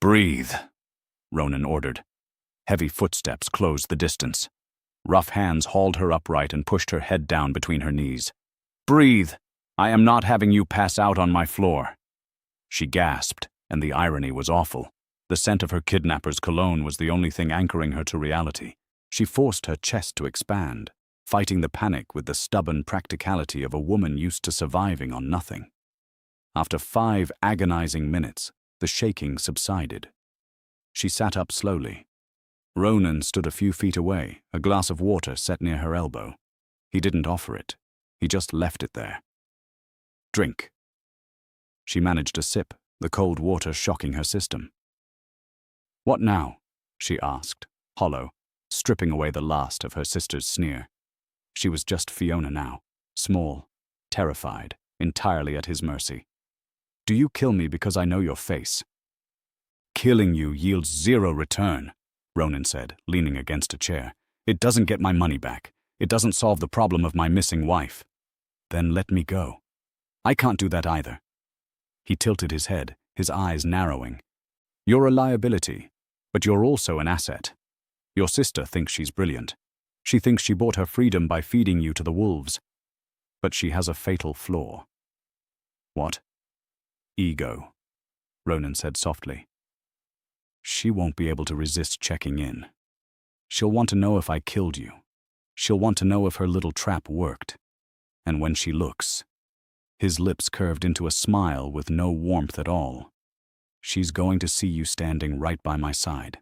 Breathe, Ronan ordered. Heavy footsteps closed the distance. Rough hands hauled her upright and pushed her head down between her knees. Breathe! I am not having you pass out on my floor. She gasped, and the irony was awful. The scent of her kidnapper's cologne was the only thing anchoring her to reality. She forced her chest to expand, fighting the panic with the stubborn practicality of a woman used to surviving on nothing. After 5 agonizing minutes, the shaking subsided. She sat up slowly. Ronan stood a few feet away, a glass of water set near her elbow. He didn't offer it. He just left it there. Drink. She managed a sip, the cold water shocking her system. What now? She asked, hollow, stripping away the last of her sister's sneer. She was just Fiona now, small, terrified, entirely at his mercy. Do you kill me because I know your face? Killing you yields 0 return, Ronan said, leaning against a chair. It doesn't get my money back. It doesn't solve the problem of my missing wife. Then let me go. I can't do that either. He tilted his head, his eyes narrowing. You're a liability, but you're also an asset. Your sister thinks she's brilliant. She thinks she bought her freedom by feeding you to the wolves. But she has a fatal flaw. What? Ego, Ronan said softly. She won't be able to resist checking in. She'll want to know if I killed you. She'll want to know if her little trap worked. And when she looks, his lips curved into a smile with no warmth at all, she's going to see you standing right by my side.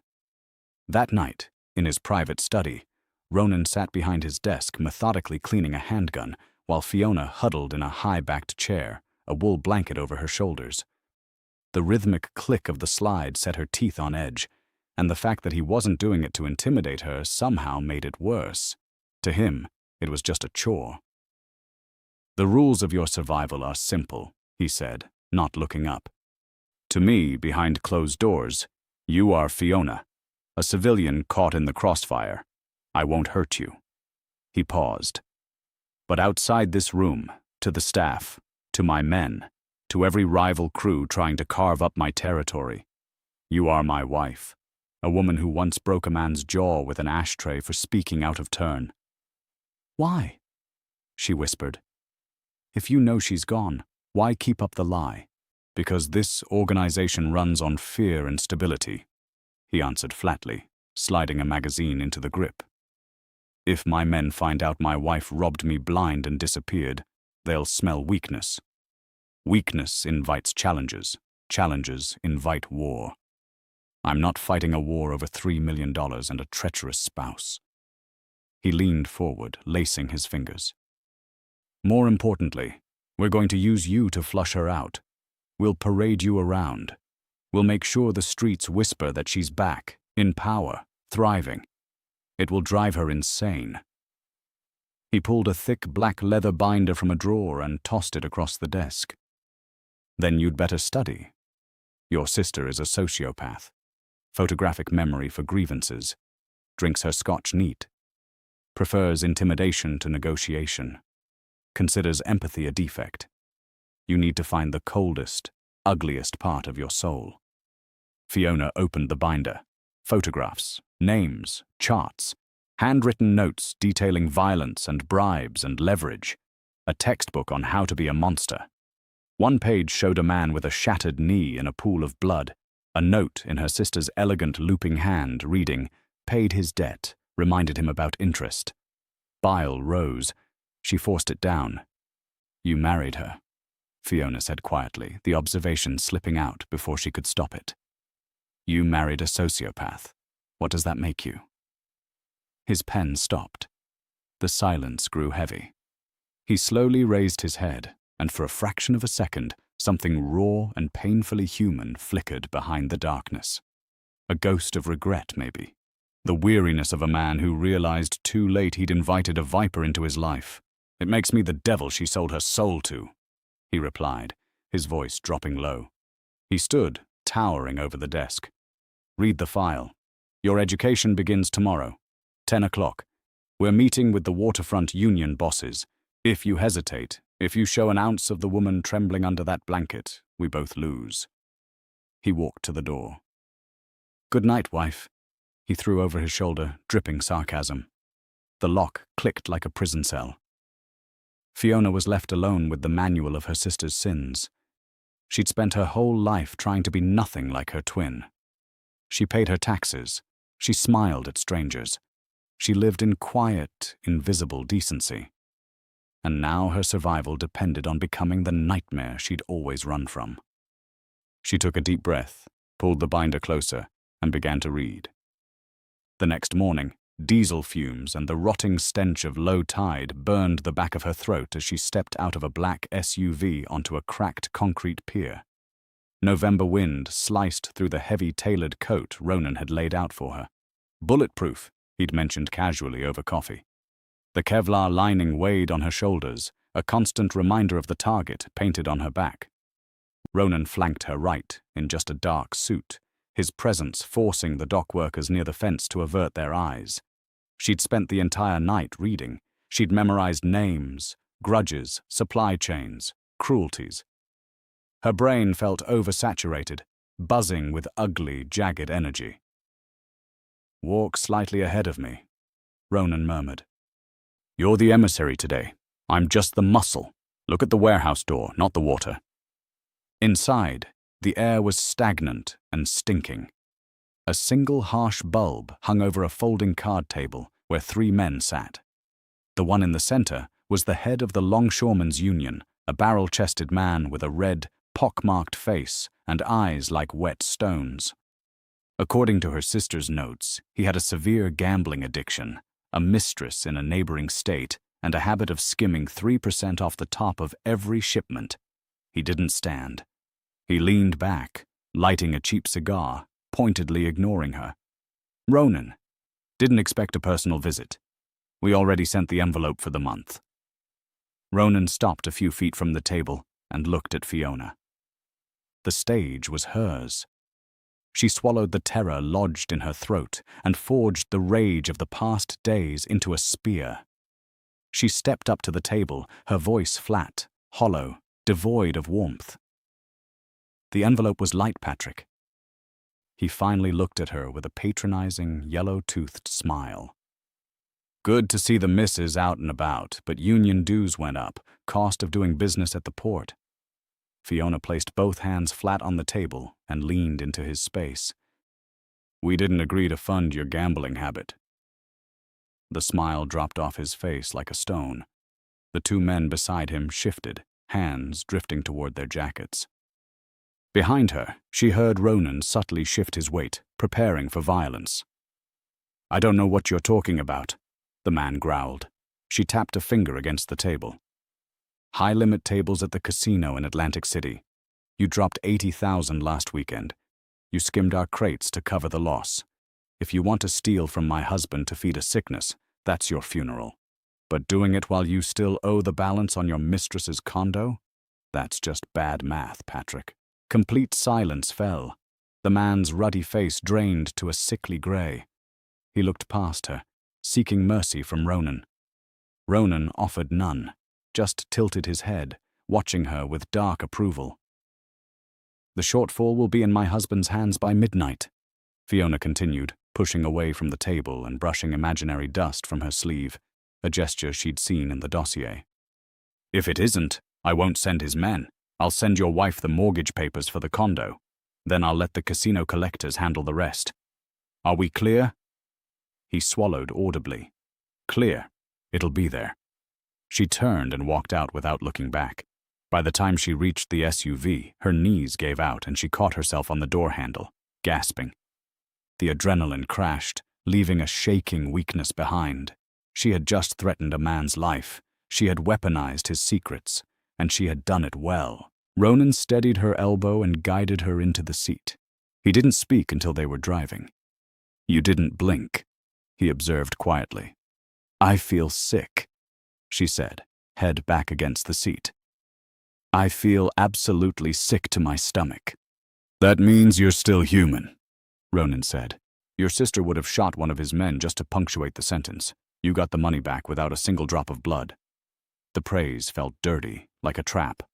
That night, in his private study, Ronan sat behind his desk methodically cleaning a handgun while Fiona huddled in a high-backed chair, a wool blanket over her shoulders. The rhythmic click of the slide set her teeth on edge, and the fact that he wasn't doing it to intimidate her somehow made it worse. To him, it was just a chore. The rules of your survival are simple, he said, not looking up. To me, behind closed doors, you are Fiona, a civilian caught in the crossfire. I won't hurt you. He paused. But outside this room, to the staff, to my men, to every rival crew trying to carve up my territory, you are my wife, a woman who once broke a man's jaw with an ashtray for speaking out of turn. Why? She whispered. If you know she's gone, why keep up the lie? Because this organization runs on fear and stability, he answered flatly, sliding a magazine into the grip. If my men find out my wife robbed me blind and disappeared, they'll smell weakness. Weakness invites challenges. Challenges invite war. I'm not fighting a war over $3 million and a treacherous spouse. He leaned forward, lacing his fingers. More importantly, we're going to use you to flush her out. We'll parade you around. We'll make sure the streets whisper that she's back, in power, thriving. It will drive her insane. He pulled a thick black leather binder from a drawer and tossed it across the desk. Then you'd better study. Your sister is a sociopath. Photographic memory for grievances. Drinks her scotch neat. Prefers intimidation to negotiation. Considers empathy a defect. You need to find the coldest, ugliest part of your soul. Fiona opened the binder. Photographs, names, charts, handwritten notes detailing violence and bribes and leverage. A textbook on how to be a monster. One page showed a man with a shattered knee in a pool of blood. A note in her sister's elegant looping hand reading, "Paid his debt, reminded him about interest." Bile rose. She forced it down. You married her, Fiona said quietly, the observation slipping out before she could stop it. You married a sociopath. What does that make you? His pen stopped. The silence grew heavy. He slowly raised his head, and for a fraction of a second, something raw and painfully human flickered behind the darkness. A ghost of regret, maybe. The weariness of a man who realized too late he'd invited a viper into his life. It makes me the devil she sold her soul to, he replied, his voice dropping low. He stood, towering over the desk. Read the file. Your education begins tomorrow, 10 o'clock. We're meeting with the waterfront union bosses. If you hesitate, if you show an ounce of the woman trembling under that blanket, we both lose. He walked to the door. Good night, wife, he threw over his shoulder, dripping sarcasm. The lock clicked like a prison cell. Fiona was left alone with the manual of her sister's sins. She'd spent her whole life trying to be nothing like her twin. She paid her taxes. She smiled at strangers. She lived in quiet, invisible decency. And now her survival depended on becoming the nightmare she'd always run from. She took a deep breath, pulled the binder closer, and began to read. The next morning, diesel fumes and the rotting stench of low tide burned the back of her throat as she stepped out of a black SUV onto a cracked concrete pier. November wind sliced through the heavy tailored coat Ronan had laid out for her. Bulletproof, he'd mentioned casually over coffee. The Kevlar lining weighed on her shoulders, a constant reminder of the target painted on her back. Ronan flanked her right in just a dark suit, his presence forcing the dock workers near the fence to avert their eyes. She'd spent the entire night reading. She'd memorized names, grudges, supply chains, cruelties. Her brain felt oversaturated, buzzing with ugly, jagged energy. "Walk slightly ahead of me," Ronan murmured. "You're the emissary today. I'm just the muscle. Look at the warehouse door, not the water." Inside, the air was stagnant and stinking. A single harsh bulb hung over a folding card table where 3 men sat. The one in the center was the head of the Longshoremen's Union, a barrel-chested man with a red, pock-marked face and eyes like wet stones. According to her sister's notes, he had a severe gambling addiction, a mistress in a neighboring state, and a habit of skimming 3% off the top of every shipment. He didn't stand. He leaned back, lighting a cheap cigar, pointedly ignoring her. "Ronan, didn't expect a personal visit. We already sent the envelope for the month." Ronan stopped a few feet from the table and looked at Fiona. The stage was hers. She swallowed the terror lodged in her throat and forged the rage of the past days into a spear. She stepped up to the table, her voice flat, hollow, devoid of warmth. The envelope was light, Patrick. He finally looked at her with a patronizing, yellow-toothed smile. "Good to see the missus out and about, but union dues went up, cost of doing business at the port." Fiona placed both hands flat on the table and leaned into his space. "We didn't agree to fund your gambling habit." The smile dropped off his face like a stone. The 2 men beside him shifted, hands drifting toward their jackets. Behind her, she heard Ronan subtly shift his weight, preparing for violence. "I don't know what you're talking about," the man growled. She tapped a finger against the table. "High-limit tables at the casino in Atlantic City. You dropped 80,000 last weekend. You skimmed our crates to cover the loss. If you want to steal from my husband to feed a sickness, that's your funeral. But doing it while you still owe the balance on your mistress's condo? That's just bad math, Patrick." Complete silence fell. The man's ruddy face drained to a sickly gray. He looked past her, seeking mercy from Ronan. Ronan offered none, just tilted his head, watching her with dark approval. "The shortfall will be in my husband's hands by midnight," Fiona continued, pushing away from the table and brushing imaginary dust from her sleeve, a gesture she'd seen in the dossier. "If it isn't, I won't send his men. I'll send your wife the mortgage papers for the condo. Then I'll let the casino collectors handle the rest. Are we clear?" He swallowed audibly. "Clear. It'll be there." She turned and walked out without looking back. By the time she reached the SUV, her knees gave out and she caught herself on the door handle, gasping. The adrenaline crashed, leaving a shaking weakness behind. She had just threatened a man's life. She had weaponized his secrets, and she had done it well. Ronan steadied her elbow and guided her into the seat. He didn't speak until they were driving. "You didn't blink," he observed quietly. "I feel sick," she said, head back against the seat. "I feel absolutely sick to my stomach." "That means you're still human," Ronan said. "Your sister would have shot one of his men just to punctuate the sentence. You got the money back without a single drop of blood." The praise felt dirty, like a trap.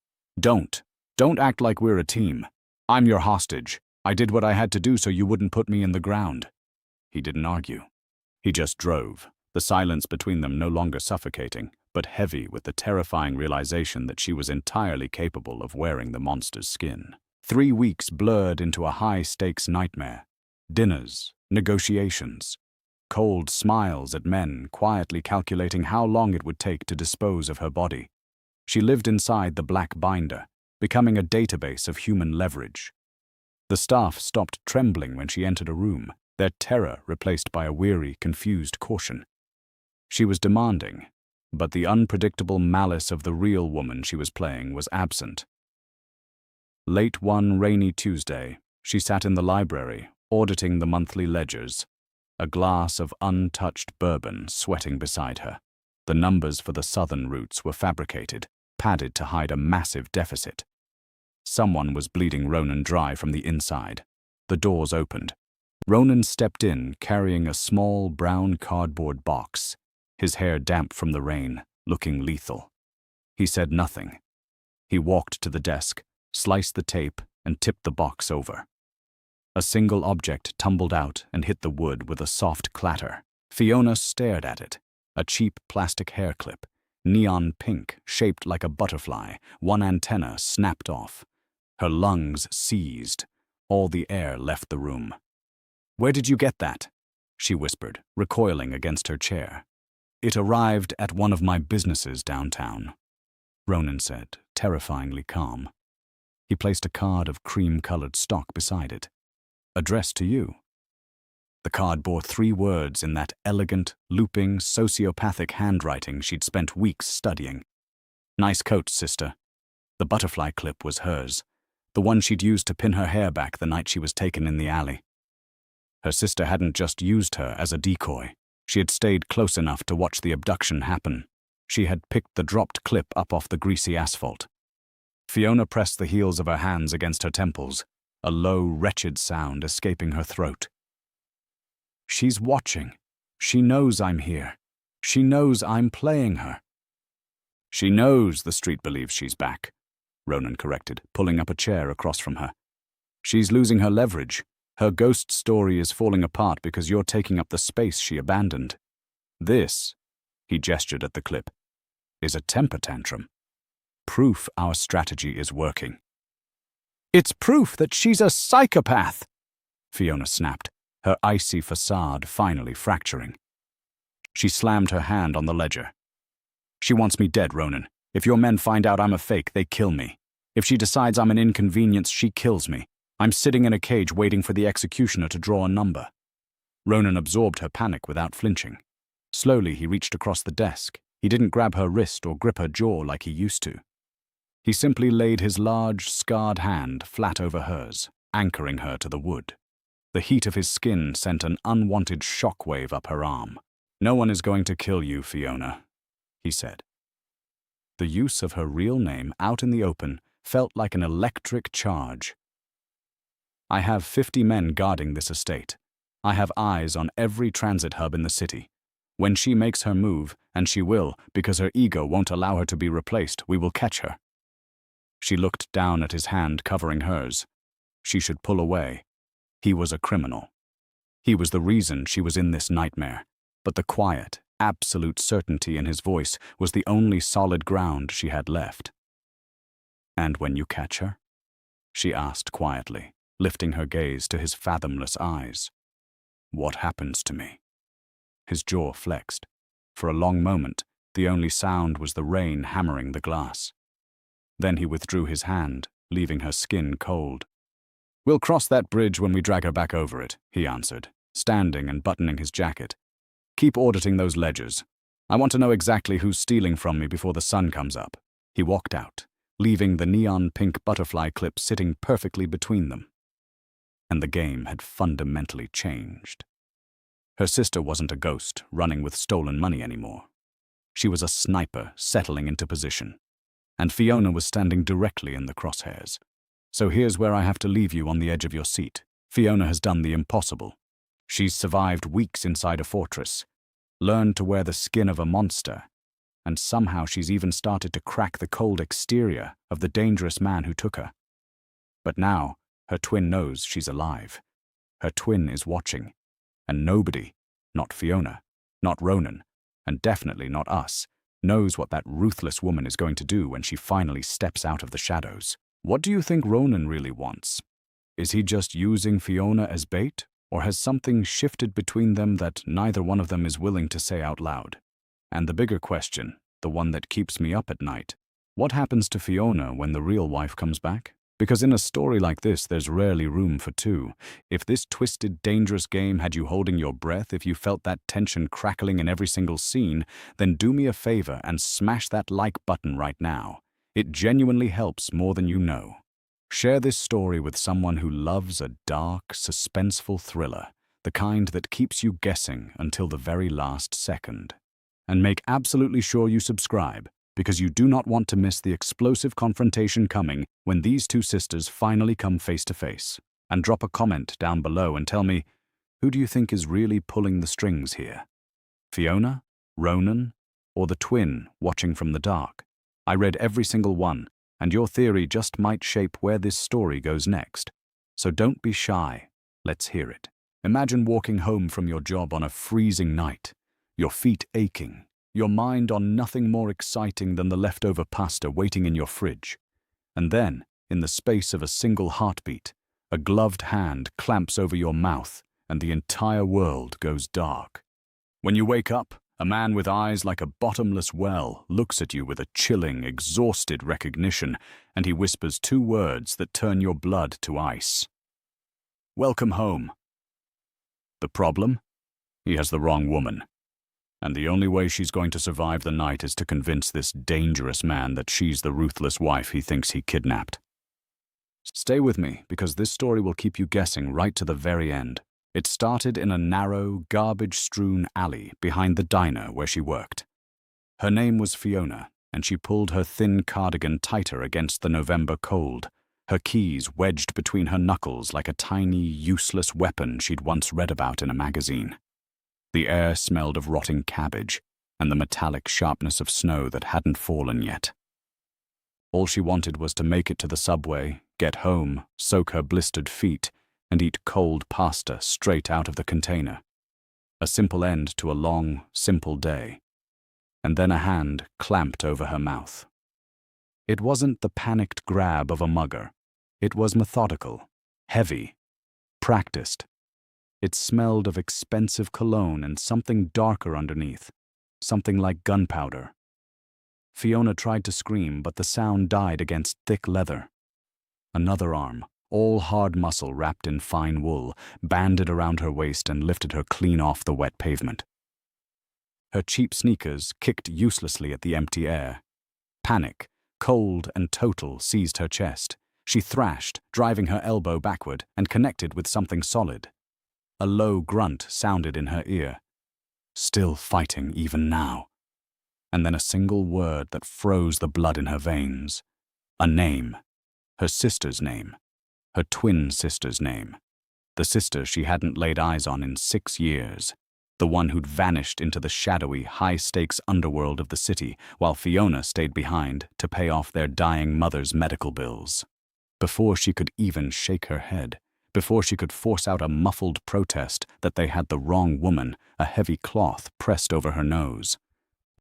Don't act like we're a team. I'm your hostage. I did what I had to do so you wouldn't put me in the ground. He didn't argue. He just drove, the silence between them no longer suffocating, but heavy with the terrifying realization that she was entirely capable of wearing the monster's skin. 3 weeks blurred into a high-stakes nightmare. Dinners, negotiations, cold smiles at men quietly calculating how long it would take to dispose of her body. She lived inside the black binder, becoming a database of human leverage. The staff stopped trembling when she entered a room, their terror replaced by a weary, confused caution. She was demanding, but the unpredictable malice of the real woman she was playing was absent. Late one rainy Tuesday, she sat in the library, auditing the monthly ledgers, a glass of untouched bourbon sweating beside her. The numbers for the southern routes were fabricated, padded to hide a massive deficit. Someone was bleeding Ronan dry from the inside. The doors opened. Ronan stepped in, carrying a small brown cardboard box, his hair damp from the rain, looking lethal. He said nothing. He walked to the desk, sliced the tape, and tipped the box over. A single object tumbled out and hit the wood with a soft clatter. Fiona stared at it, a cheap plastic hair clip, neon pink, shaped like a butterfly, one antenna snapped off. Her lungs seized. All the air left the room. "Where did you get that?" she whispered, recoiling against her chair. "It arrived at one of my businesses downtown," Ronan said, terrifyingly calm. He placed a card of cream-colored stock beside it. "Addressed to you." The card bore 3 words in that elegant, looping, sociopathic handwriting she'd spent weeks studying. "Nice coat, sister." The butterfly clip was hers, the one she'd used to pin her hair back the night she was taken in the alley. Her sister hadn't just used her as a decoy. She had stayed close enough to watch the abduction happen. She had picked the dropped clip up off the greasy asphalt. Fiona pressed the heels of her hands against her temples, a low, wretched sound escaping her throat. "She's watching. She knows I'm here. She knows I'm playing her." "She knows the street believes she's back," Ronan corrected, pulling up a chair across from her. "She's losing her leverage. Her ghost story is falling apart because you're taking up the space she abandoned. This," he gestured at the clip, "is a temper tantrum. Proof our strategy is working." "It's proof that she's a psychopath," Fiona snapped, her icy facade finally fracturing. She slammed her hand on the ledger. "She wants me dead, Ronan. If your men find out I'm a fake, they kill me. If she decides I'm an inconvenience, she kills me. I'm sitting in a cage waiting for the executioner to draw a number." Ronan absorbed her panic without flinching. Slowly, he reached across the desk. He didn't grab her wrist or grip her jaw like he used to. He simply laid his large, scarred hand flat over hers, anchoring her to the wood. The heat of his skin sent an unwanted shockwave up her arm. "No one is going to kill you, Fiona," he said. The use of her real name out in the open felt like an electric charge. "I have 50 men guarding this estate. I have eyes on every transit hub in the city. When she makes her move, and she will, because her ego won't allow her to be replaced, we will catch her." She looked down at his hand covering hers. She should pull away. He was a criminal. He was the reason she was in this nightmare, but the quiet, absolute certainty in his voice was the only solid ground she had left. "And when you catch her?" she asked quietly, lifting her gaze to his fathomless eyes. "What happens to me?" His jaw flexed. For a long moment, the only sound was the rain hammering the glass. Then he withdrew his hand, leaving her skin cold. "We'll cross that bridge when we drag her back over it," he answered, standing and buttoning his jacket. "Keep auditing those ledgers. I want to know exactly who's stealing from me before the sun comes up." He walked out, leaving the neon pink butterfly clip sitting perfectly between them. And the game had fundamentally changed. Her sister wasn't a ghost running with stolen money anymore. She was a sniper settling into position. And Fiona was standing directly in the crosshairs. So here's where I have to leave you on the edge of your seat. Fiona has done the impossible. She's survived weeks inside a fortress, learned to wear the skin of a monster, and somehow she's even started to crack the cold exterior of the dangerous man who took her. But now, Her twin knows she's alive. Her twin is watching. And nobody, not Fiona, not Ronan, and definitely not us, knows what that ruthless woman is going to do when she finally steps out of the shadows. What do you think Ronan really wants? Is he just using Fiona as bait, or has something shifted between them that neither one of them is willing to say out loud? And the bigger question, the one that keeps me up at night, what happens to Fiona when the real wife comes back? Because in a story like this, there's rarely room for two. If this twisted, dangerous game had you holding your breath, if you felt that tension crackling in every single scene, then do me a favor and smash that like button right now. It genuinely helps more than you know. Share this story with someone who loves a dark, suspenseful thriller, the kind that keeps you guessing until the very last second. And make absolutely sure you subscribe, because you do not want to miss the explosive confrontation coming when these two sisters finally come face to face. And drop a comment down below and tell me, who do you think is really pulling the strings here? Fiona, Ronan, or the twin watching from the dark? I read every single one, and your theory just might shape where this story goes next. So don't be shy, let's hear it. Imagine walking home from your job on a freezing night, your feet aching, your mind on nothing more exciting than the leftover pasta waiting in your fridge. And then, in the space of a single heartbeat, a gloved hand clamps over your mouth and the entire world goes dark. When you wake up, a man with eyes like a bottomless well looks at you with a chilling, exhausted recognition, and he whispers two words that turn your blood to ice. Welcome home. The problem? He has the wrong woman. And the only way she's going to survive the night is to convince this dangerous man that she's the ruthless wife he thinks he kidnapped. Stay with me, because this story will keep you guessing right to the very end. It started in a narrow, garbage-strewn alley behind the diner where she worked. Her name was Fiona, and she pulled her thin cardigan tighter against the November cold, her keys wedged between her knuckles like a tiny, useless weapon she'd once read about in a magazine. The air smelled of rotting cabbage and the metallic sharpness of snow that hadn't fallen yet. All she wanted was to make it to the subway, get home, soak her blistered feet, and eat cold pasta straight out of the container. A simple end to a long, simple day. And then a hand clamped over her mouth. It wasn't the panicked grab of a mugger. It was methodical, heavy, practiced. It smelled of expensive cologne and something darker underneath, something like gunpowder. Fiona tried to scream, but the sound died against thick leather. Another arm, all hard muscle wrapped in fine wool, banded around her waist and lifted her clean off the wet pavement. Her cheap sneakers kicked uselessly at the empty air. Panic, cold and total, seized her chest. She thrashed, driving her elbow backward, and connected with something solid. A low grunt sounded in her ear. Still fighting even now. And then a single word that froze the blood in her veins. A name. Her sister's name. Her twin sister's name. The sister she hadn't laid eyes on in 6 years. The one who'd vanished into the shadowy, high-stakes underworld of the city, while Fiona stayed behind to pay off their dying mother's medical bills. Before she could even shake her head, before she could force out a muffled protest that they had the wrong woman, a heavy cloth pressed over her nose.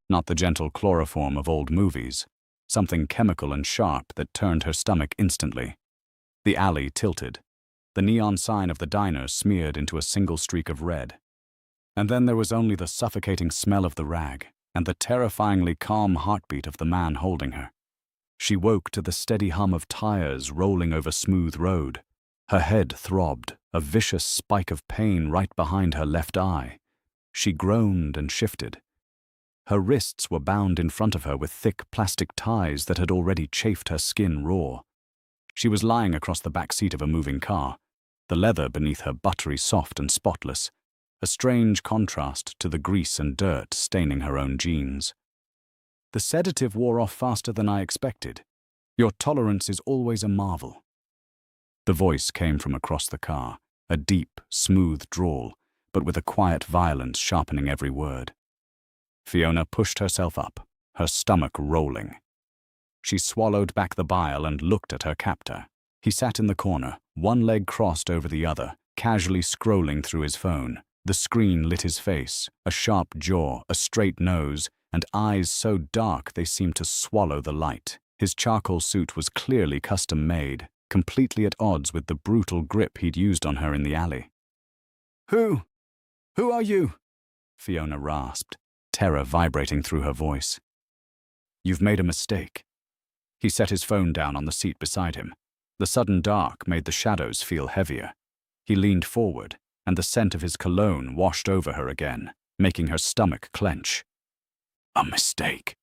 Not the gentle chloroform of old movies, something chemical and sharp that turned her stomach instantly. The alley tilted. The neon sign of the diner smeared into a single streak of red. And then there was only the suffocating smell of the rag and the terrifyingly calm heartbeat of the man holding her. She woke to the steady hum of tires rolling over smooth road. Her head throbbed, a vicious spike of pain right behind her left eye. She groaned and shifted. Her wrists were bound in front of her with thick plastic ties that had already chafed her skin raw. She was lying across the back seat of a moving car, the leather beneath her buttery soft and spotless, a strange contrast to the grease and dirt staining her own jeans. The sedative wore off faster than I expected. Your tolerance is always a marvel. The voice came from across the car, a deep, smooth drawl, but with a quiet violence sharpening every word. Fiona pushed herself up, her stomach rolling. She swallowed back the bile and looked at her captor. He sat in the corner, one leg crossed over the other, casually scrolling through his phone. The screen lit his face, a sharp jaw, a straight nose, and eyes so dark they seemed to swallow the light. His charcoal suit was clearly custom-made, completely at odds with the brutal grip he'd used on her in the alley. Who are you?" Fiona rasped, terror vibrating through her voice. "You've made a mistake." He set his phone down on the seat beside him. The sudden dark made the shadows feel heavier. He leaned forward, and the scent of his cologne washed over her again, making her stomach clench. "A mistake,"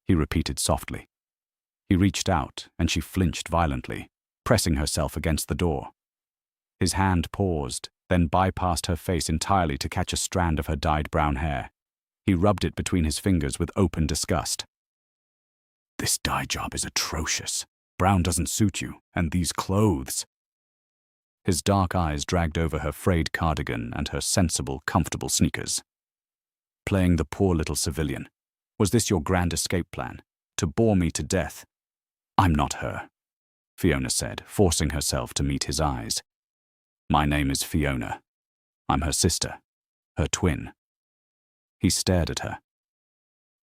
he repeated softly. He reached out, and she flinched violently, pressing herself against the door. His hand paused, then bypassed her face entirely to catch a strand of her dyed brown hair. He rubbed it between his fingers with open disgust. "This dye job is atrocious. Brown doesn't suit you, and these clothes." His dark eyes dragged over her frayed cardigan and her sensible, comfortable sneakers. "Playing the poor little civilian. Was this your grand escape plan? To bore me to death?" "I'm not her," Fiona said, forcing herself to meet his eyes. "My name is Fiona. I'm her sister, her twin." He stared at her.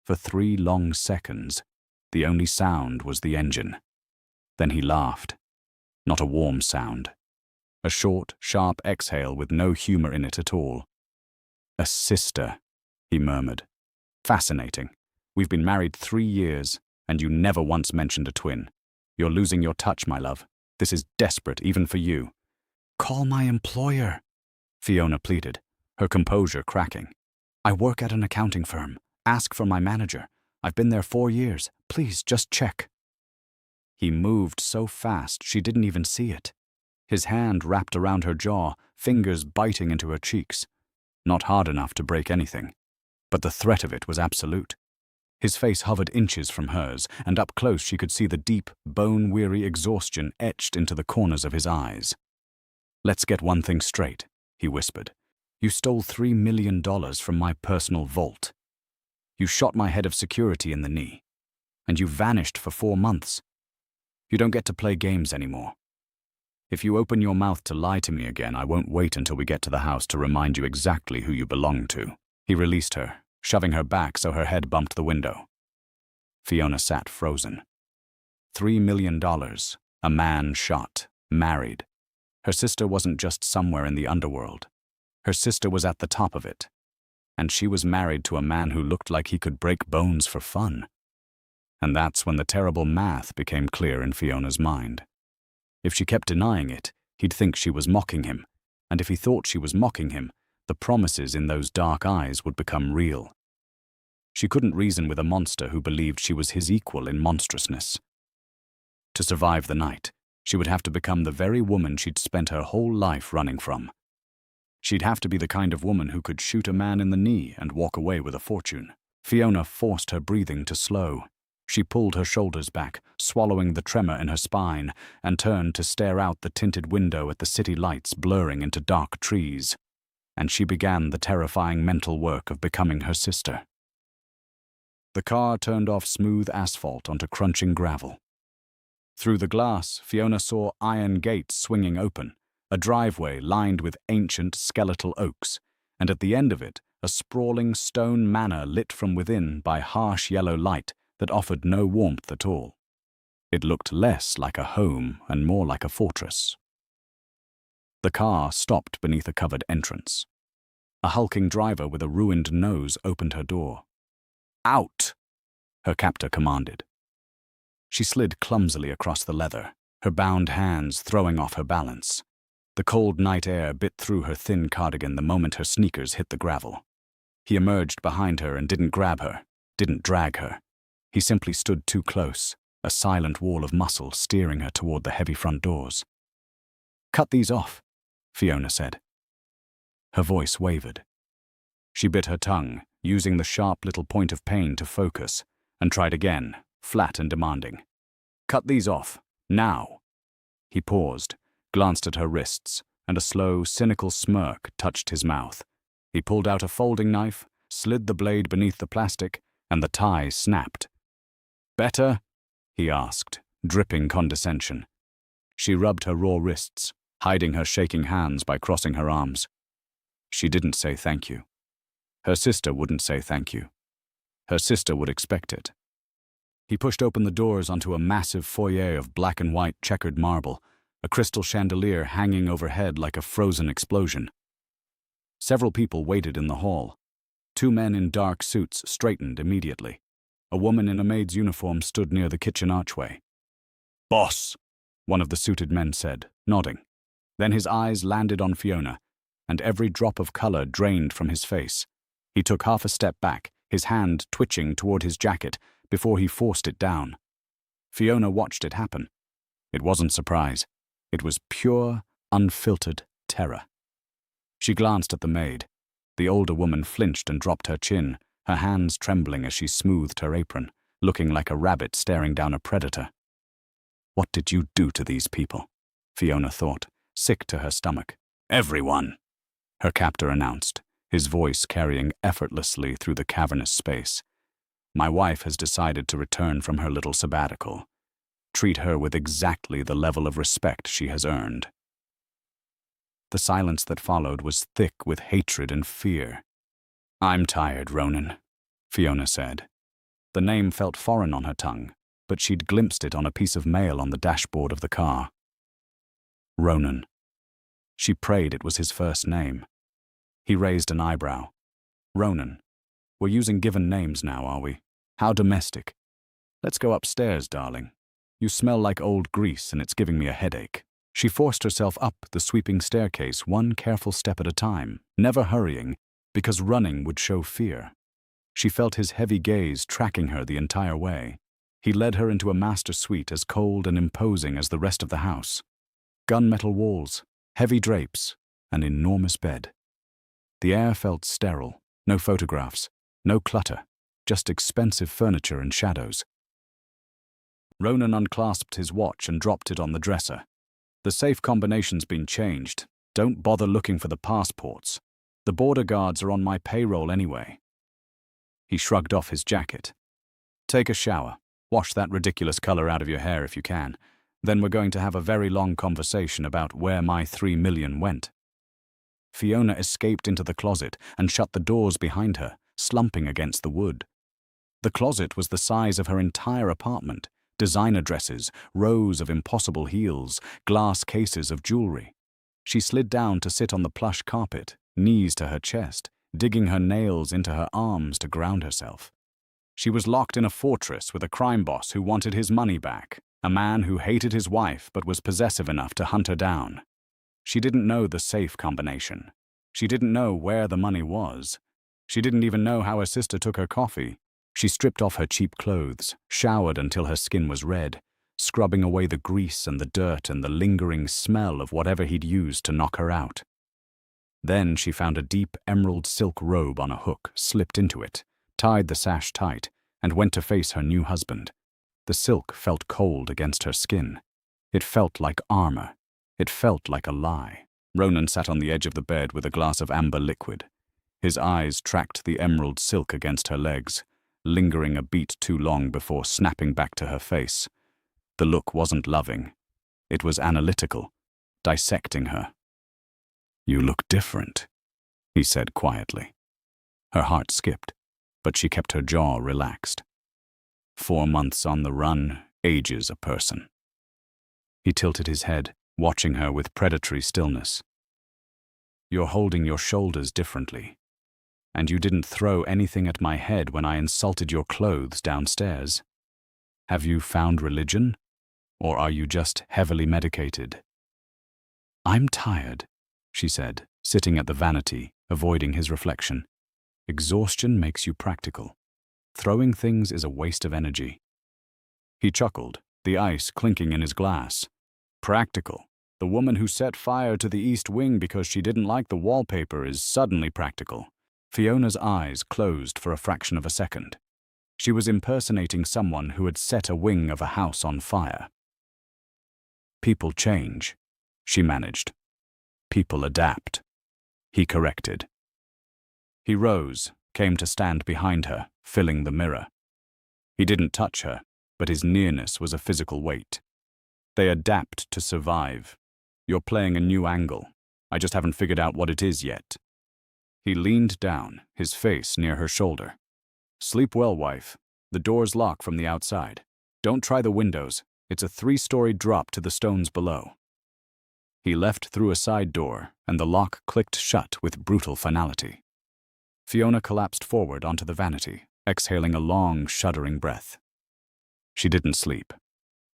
For 3 long seconds, the only sound was the engine. Then he laughed. Not a warm sound. A short, sharp exhale with no humor in it at all. "A sister," he murmured. "Fascinating. We've been married 3 years, and you never once mentioned a twin. You're losing your touch, my love. This is desperate, even for you." "Call my employer," Fiona pleaded, her composure cracking. "I work at an accounting firm. Ask for my manager. I've been there 4 years. Please, just check." He moved so fast she didn't even see it. His hand wrapped around her jaw, fingers biting into her cheeks. Not hard enough to break anything, but the threat of it was absolute. His face hovered inches from hers, and up close she could see the deep, bone-weary exhaustion etched into the corners of his eyes. "Let's get one thing straight," he whispered. "You stole $3 million from my personal vault. You shot my head of security in the knee. And you vanished for 4 months. You don't get to play games anymore. If you open your mouth to lie to me again, I won't wait until we get to the house to remind you exactly who you belong to." He released her, shoving her back so her head bumped the window. Fiona sat frozen. $3 million, a man shot, married. Her sister wasn't just somewhere in the underworld. Her sister was at the top of it. And she was married to a man who looked like he could break bones for fun. And that's when the terrible math became clear in Fiona's mind. If she kept denying it, he'd think she was mocking him, and if he thought she was mocking him, the promises in those dark eyes would become real. She couldn't reason with a monster who believed she was his equal in monstrousness. To survive the night, she would have to become the very woman she'd spent her whole life running from. She'd have to be the kind of woman who could shoot a man in the knee and walk away with a fortune. Fiona forced her breathing to slow. She pulled her shoulders back, swallowing the tremor in her spine, and turned to stare out the tinted window at the city lights blurring into dark trees. And she began the terrifying mental work of becoming her sister. The car turned off smooth asphalt onto crunching gravel. Through the glass, Fiona saw iron gates swinging open, a driveway lined with ancient skeletal oaks, and at the end of it, a sprawling stone manor lit from within by harsh yellow light that offered no warmth at all. It looked less like a home and more like a fortress. The car stopped beneath a covered entrance. A hulking driver with a ruined nose opened her door. "Out!" her captor commanded. She slid clumsily across the leather, her bound hands throwing off her balance. The cold night air bit through her thin cardigan the moment her sneakers hit the gravel. He emerged behind her and didn't grab her, didn't drag her. He simply stood too close, a silent wall of muscle steering her toward the heavy front doors. "Cut these off," Fiona said. Her voice wavered. She bit her tongue, using the sharp little point of pain to focus, and tried again, flat and demanding. "Cut these off, now." He paused, glanced at her wrists, and a slow, cynical smirk touched his mouth. He pulled out a folding knife, slid the blade beneath the plastic, and the tie snapped. "Better?" he asked, dripping condescension. She rubbed her raw wrists, hiding her shaking hands by crossing her arms. She didn't say thank you. Her sister wouldn't say thank you. Her sister would expect it. He pushed open the doors onto a massive foyer of black and white checkered marble, a crystal chandelier hanging overhead like a frozen explosion. Several people waited in the hall. 2 men in dark suits straightened immediately. A woman in a maid's uniform stood near the kitchen archway. "Boss," one of the suited men said, nodding. Then his eyes landed on Fiona, and every drop of color drained from his face. He took half a step back, his hand twitching toward his jacket, before he forced it down. Fiona watched it happen. It wasn't surprise. It was pure, unfiltered terror. She glanced at the maid. The older woman flinched and dropped her chin, her hands trembling as she smoothed her apron, looking like a rabbit staring down a predator. What did you do to these people? Fiona thought, sick to her stomach. Everyone, her captor announced, his voice carrying effortlessly through the cavernous space. My wife has decided to return from her little sabbatical. Treat her with exactly the level of respect she has earned. The silence that followed was thick with hatred and fear. I'm tired, Ronan, Fiona said. The name felt foreign on her tongue, but she'd glimpsed it on a piece of mail on the dashboard of the car. Ronan. She prayed it was his first name. He raised an eyebrow. Ronan. We're using given names now, are we? How domestic. Let's go upstairs, darling. You smell like old grease and it's giving me a headache. She forced herself up the sweeping staircase one careful step at a time, never hurrying, because running would show fear. She felt his heavy gaze tracking her the entire way. He led her into a master suite as cold and imposing as the rest of the house. Gunmetal walls, heavy drapes, an enormous bed. The air felt sterile, no photographs, no clutter, just expensive furniture and shadows. Ronan unclasped his watch and dropped it on the dresser. The safe combination's been changed. Don't bother looking for the passports. The border guards are on my payroll anyway. He shrugged off his jacket. Take a shower. Wash that ridiculous color out of your hair if you can. Then we're going to have a very long conversation about where my 3 million went. Fiona escaped into the closet and shut the doors behind her, slumping against the wood. The closet was the size of her entire apartment. Designer dresses, rows of impossible heels, glass cases of jewelry. She slid down to sit on the plush carpet, knees to her chest, digging her nails into her arms to ground herself. She was locked in a fortress with a crime boss who wanted his money back, a man who hated his wife but was possessive enough to hunt her down. She didn't know the safe combination. She didn't know where the money was. She didn't even know how her sister took her coffee. She stripped off her cheap clothes, showered until her skin was red, scrubbing away the grease and the dirt and the lingering smell of whatever he'd used to knock her out. Then she found a deep emerald silk robe on a hook, slipped into it, tied the sash tight, and went to face her new husband. The silk felt cold against her skin. It felt like armor. It felt like a lie. Ronan sat on the edge of the bed with a glass of amber liquid. His eyes tracked the emerald silk against her legs, lingering a beat too long before snapping back to her face. The look wasn't loving. It was analytical, dissecting her. You look different, he said quietly. Her heart skipped, but she kept her jaw relaxed. 4 months on the run ages a person. He tilted his head, watching her with predatory stillness. You're holding your shoulders differently. And you didn't throw anything at my head when I insulted your clothes downstairs. Have you found religion? Or are you just heavily medicated? I'm tired, she said, sitting at the vanity, avoiding his reflection. Exhaustion makes you practical. Throwing things is a waste of energy. He chuckled, the ice clinking in his glass. Practical. The woman who set fire to the East Wing because she didn't like the wallpaper is suddenly practical. Fiona's eyes closed for a fraction of a second. She was impersonating someone who had set a wing of a house on fire. People change, she managed. People adapt. He corrected. He rose, came to stand behind her, filling the mirror. He didn't touch her, but his nearness was a physical weight. They adapt to survive. You're playing a new angle. I just haven't figured out what it is yet. He leaned down, his face near her shoulder. Sleep well, wife. The door's locked from the outside. Don't try the windows. It's a 3-story drop to the stones below. He left through a side door, and the lock clicked shut with brutal finality. Fiona collapsed forward onto the vanity, exhaling a long, shuddering breath. She didn't sleep.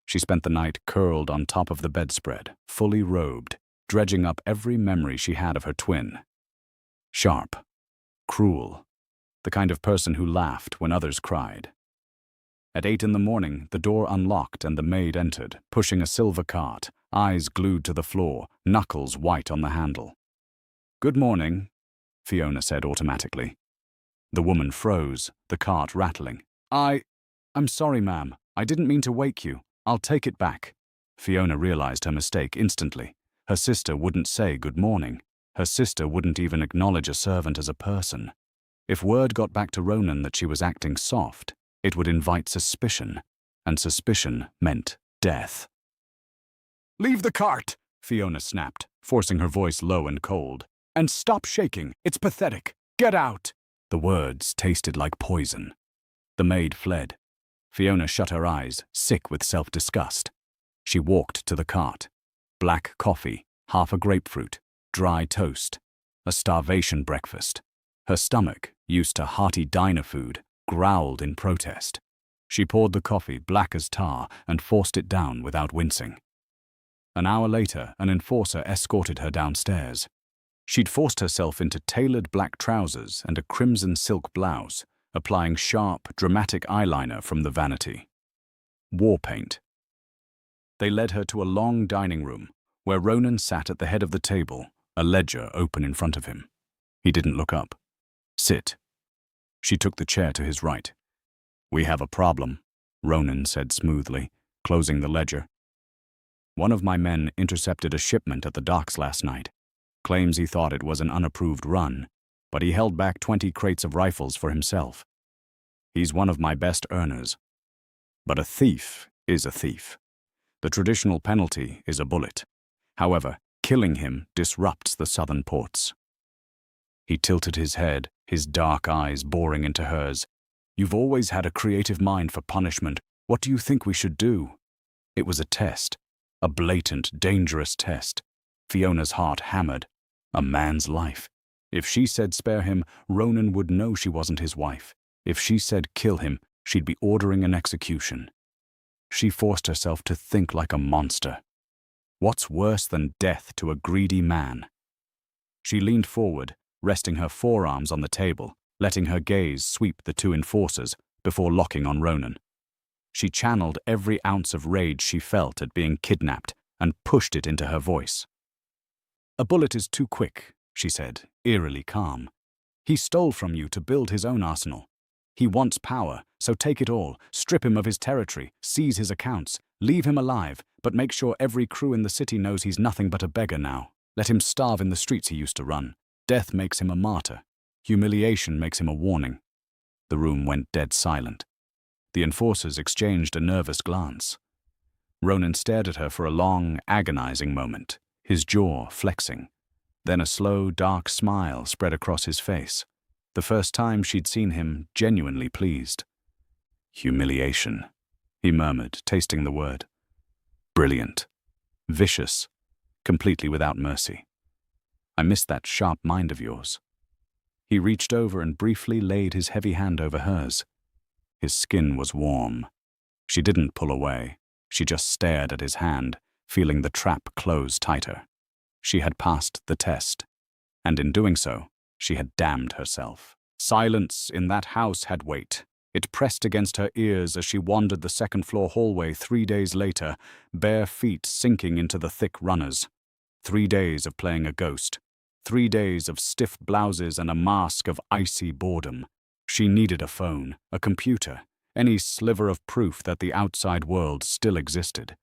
She spent the night curled on top of the bedspread, fully robed, dredging up every memory she had of her twin. Sharp, cruel, the kind of person who laughed when others cried. At 8 in the morning, the door unlocked and the maid entered, pushing a silver cart, eyes glued to the floor, knuckles white on the handle. "Good morning," Fiona said automatically. The woman froze, the cart rattling. I'm sorry, ma'am. I didn't mean to wake you. I'll take it back." Fiona realized her mistake instantly. Her sister wouldn't say good morning. Her sister wouldn't even acknowledge a servant as a person. If word got back to Ronan that she was acting soft, it would invite suspicion, and suspicion meant death. "Leave the cart," Fiona snapped, forcing her voice low and cold. "And stop shaking. It's pathetic. Get out." The words tasted like poison. The maid fled. Fiona shut her eyes, sick with self-disgust. She walked to the cart. Black coffee, half a grapefruit, dry toast, a starvation breakfast. Her stomach, used to hearty diner food, growled in protest. She poured the coffee black as tar and forced it down without wincing. An hour later, an enforcer escorted her downstairs. She'd forced herself into tailored black trousers and a crimson silk blouse, applying sharp, dramatic eyeliner from the vanity. War paint. They led her to a long dining room, where Ronan sat at the head of the table, a ledger open in front of him. He didn't look up. "Sit." She took the chair to his right. "We have a problem," Ronan said smoothly, closing the ledger. "One of my men intercepted a shipment at the docks last night. Claims he thought it was an unapproved run, but he held back 20 crates of rifles for himself. He's one of my best earners. But a thief is a thief. The traditional penalty is a bullet. However, killing him disrupts the southern ports." He tilted his head, his dark eyes boring into hers. "You've always had a creative mind for punishment. What do you think we should do?" It was a test, a blatant, dangerous test. Fiona's heart hammered. A man's life. If she said spare him, Ronan would know she wasn't his wife. If she said kill him, she'd be ordering an execution. She forced herself to think like a monster. What's worse than death to a greedy man? She leaned forward, resting her forearms on the table, letting her gaze sweep the two enforcers before locking on Ronan. She channeled every ounce of rage she felt at being kidnapped and pushed it into her voice. "A bullet is too quick," she said, eerily calm. "He stole from you to build his own arsenal. He wants power, so take it all, strip him of his territory, seize his accounts, leave him alive, but make sure every crew in the city knows he's nothing but a beggar now. Let him starve in the streets he used to run. Death makes him a martyr. Humiliation makes him a warning." The room went dead silent. The enforcers exchanged a nervous glance. Ronan stared at her for a long, agonizing moment, his jaw flexing. Then a slow, dark smile spread across his face, the first time she'd seen him genuinely pleased. "Humiliation," he murmured, tasting the word. "Brilliant. Vicious. Completely without mercy. I miss that sharp mind of yours." He reached over and briefly laid his heavy hand over hers. His skin was warm. She didn't pull away. She just stared at his hand, feeling the trap close tighter. She had passed the test, and in doing so, she had damned herself. Silence in that house had weight. It pressed against her ears as she wandered the second-floor hallway 3 days later, bare feet sinking into the thick runners. 3 days of playing a ghost. 3 days of stiff blouses and a mask of icy boredom. She needed a phone, a computer, any sliver of proof that the outside world still existed.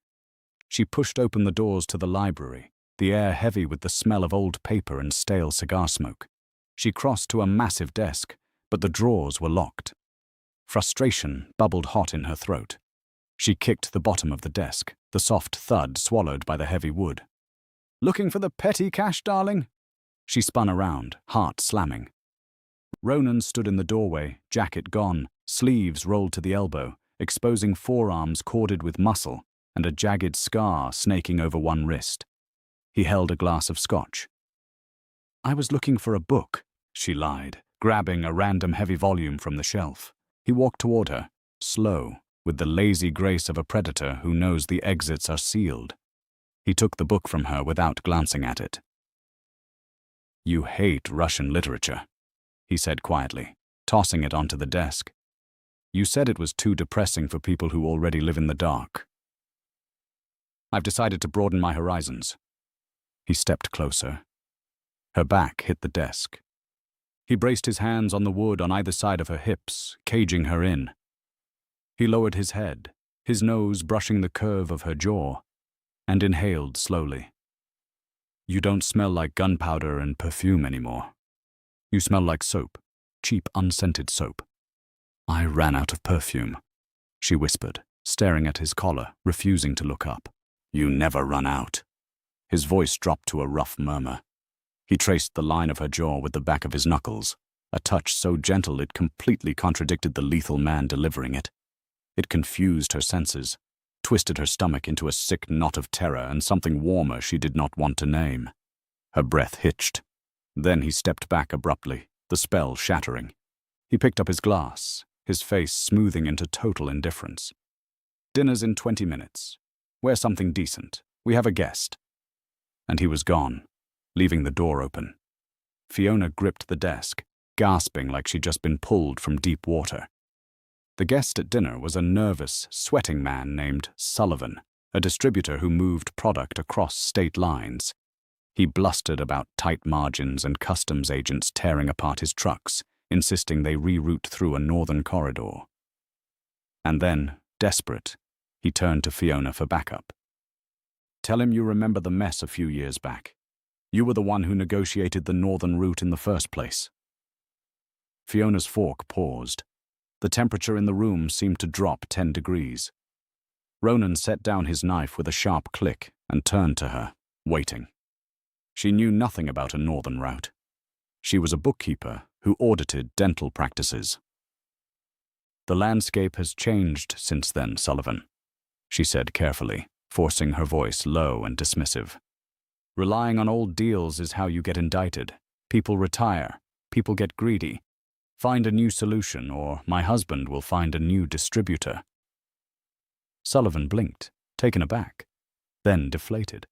She pushed open the doors to the library, the air heavy with the smell of old paper and stale cigar smoke. She crossed to a massive desk, but the drawers were locked. Frustration bubbled hot in her throat. She kicked the bottom of the desk, the soft thud swallowed by the heavy wood. "Looking for the petty cash, darling?" She spun around, heart slamming. Ronan stood in the doorway, jacket gone, sleeves rolled to the elbow, exposing forearms corded with muscle and a jagged scar snaking over one wrist. He held a glass of scotch. "I was looking for a book," she lied, grabbing a random heavy volume from the shelf. He walked toward her, slow, with the lazy grace of a predator who knows the exits are sealed. He took the book from her without glancing at it. "You hate Russian literature," he said quietly, tossing it onto the desk. "You said it was too depressing for people who already live in the dark." "I've decided to broaden my horizons." He stepped closer. Her back hit the desk. He braced his hands on the wood on either side of her hips, caging her in. He lowered his head, his nose brushing the curve of her jaw, and inhaled slowly. "You don't smell like gunpowder and perfume anymore. You smell like soap, cheap unscented soap." "I ran out of perfume," she whispered, staring at his collar, refusing to look up. "You never run out." His voice dropped to a rough murmur. He traced the line of her jaw with the back of his knuckles, a touch so gentle it completely contradicted the lethal man delivering it. It confused her senses, twisted her stomach into a sick knot of terror and something warmer she did not want to name. Her breath hitched. Then he stepped back abruptly, the spell shattering. He picked up his glass, his face smoothing into total indifference. "Dinner's in 20 minutes. Wear something decent. We have a guest." And he was gone, leaving the door open. Fiona gripped the desk, gasping like she'd just been pulled from deep water. The guest at dinner was a nervous, sweating man named Sullivan, a distributor who moved product across state lines. He blustered about tight margins and customs agents tearing apart his trucks, insisting they reroute through a northern corridor. And then, desperate, he turned to Fiona for backup. "Tell him you remember the mess a few years back. You were the one who negotiated the northern route in the first place." Fiona's fork paused. The temperature in the room seemed to drop 10 degrees. Ronan set down his knife with a sharp click and turned to her, waiting. She knew nothing about a northern route. She was a bookkeeper who audited dental practices. "The landscape has changed since then, Sullivan," she said carefully, forcing her voice low and dismissive. "Relying on old deals is how you get indicted. People retire. People get greedy. Find a new solution, or my husband will find a new distributor." Sullivan blinked, taken aback, then deflated.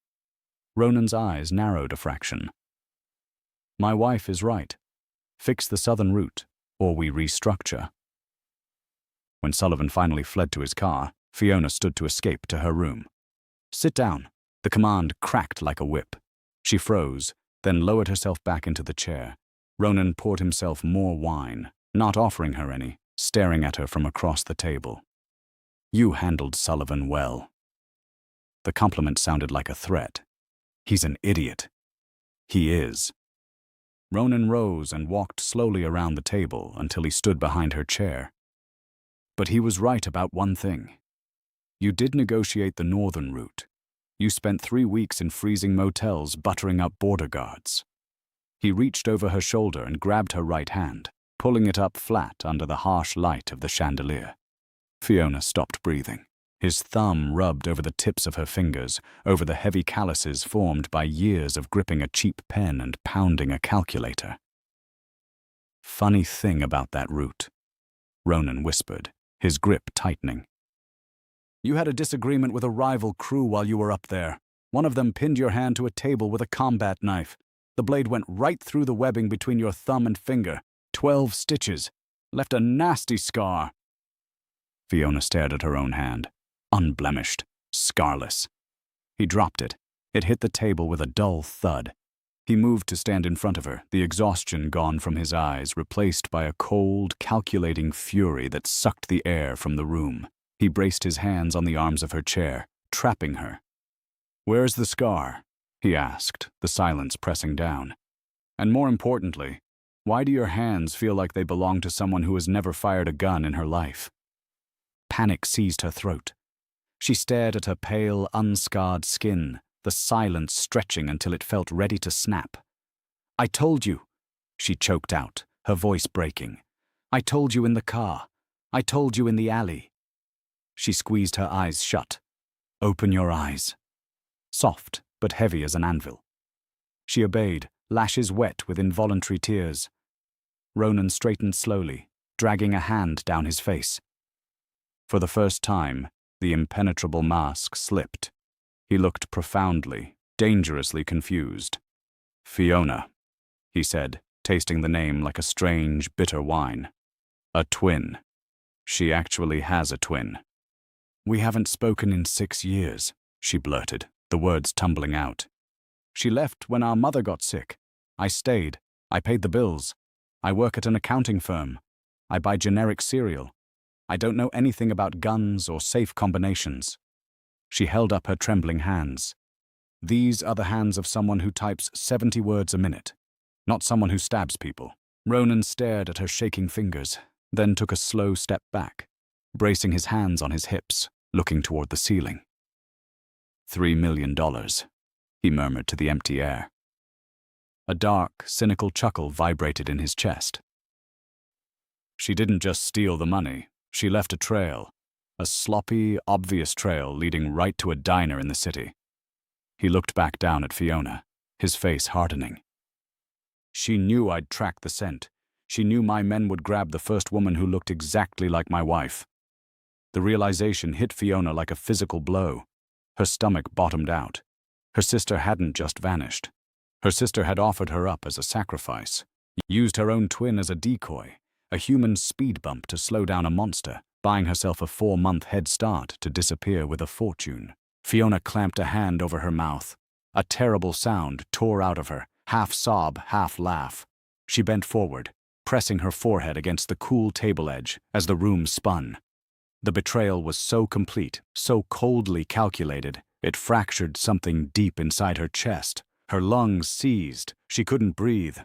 Ronan's eyes narrowed a fraction. "My wife is right. Fix the southern route, or we restructure." When Sullivan finally fled to his car, Fiona stood to escape to her room. "Sit down." The command cracked like a whip. She froze, then lowered herself back into the chair. Ronan poured himself more wine, not offering her any, staring at her from across the table. "You handled Sullivan well." The compliment sounded like a threat. "He's an idiot." "He is." Ronan rose and walked slowly around the table until he stood behind her chair. "But he was right about one thing. You did negotiate the northern route. You spent 3 weeks in freezing motels buttering up border guards." He reached over her shoulder and grabbed her right hand, pulling it up flat under the harsh light of the chandelier. Fiona stopped breathing. His thumb rubbed over the tips of her fingers, over the heavy calluses formed by years of gripping a cheap pen and pounding a calculator. "Funny thing about that route," Ronan whispered, his grip tightening. "You had a disagreement with a rival crew while you were up there. One of them pinned your hand to a table with a combat knife. The blade went right through the webbing between your thumb and finger. 12 stitches. Left a nasty scar." Fiona stared at her own hand. Unblemished. Scarless. He dropped it. It hit the table with a dull thud. He moved to stand in front of her, the exhaustion gone from his eyes, replaced by a cold, calculating fury that sucked the air from the room. He braced his hands on the arms of her chair, trapping her. "Where's the scar?" he asked, the silence pressing down. "And more importantly, why do your hands feel like they belong to someone who has never fired a gun in her life?" Panic seized her throat. She stared at her pale, unscarred skin, the silence stretching until it felt ready to snap. "I told you," she choked out, her voice breaking. "I told you in the car. I told you in the alley." She squeezed her eyes shut. "Open your eyes." Soft, but heavy as an anvil. She obeyed, lashes wet with involuntary tears. Ronan straightened slowly, dragging a hand down his face. For the first time, the impenetrable mask slipped. He looked profoundly, dangerously confused. "Fiona," he said, tasting the name like a strange, bitter wine. "A twin. She actually has a twin." "We haven't spoken in 6 years," she blurted, the words tumbling out. "She left when our mother got sick. I stayed. I paid the bills. I work at an accounting firm. I buy generic cereal. I don't know anything about guns or safe combinations." She held up her trembling hands. "These are the hands of someone who types 70 words a minute, not someone who stabs people." Ronan stared at her shaking fingers, then took a slow step back, bracing his hands on his hips, looking toward the ceiling. $3 million, he murmured to the empty air. A dark, cynical chuckle vibrated in his chest. "She didn't just steal the money, she left a trail. A sloppy, obvious trail leading right to a diner in the city." He looked back down at Fiona, his face hardening. "She knew I'd track the scent. She knew my men would grab the first woman who looked exactly like my wife." The realization hit Fiona like a physical blow. Her stomach bottomed out. Her sister hadn't just vanished. Her sister had offered her up as a sacrifice, used her own twin as a decoy, a human speed bump to slow down a monster, buying herself a 4-month head start to disappear with a fortune. Fiona clamped a hand over her mouth. A terrible sound tore out of her, half sob, half laugh. She bent forward, pressing her forehead against the cool table edge as the room spun. The betrayal was so complete, so coldly calculated, it fractured something deep inside her chest. Her lungs seized. She couldn't breathe.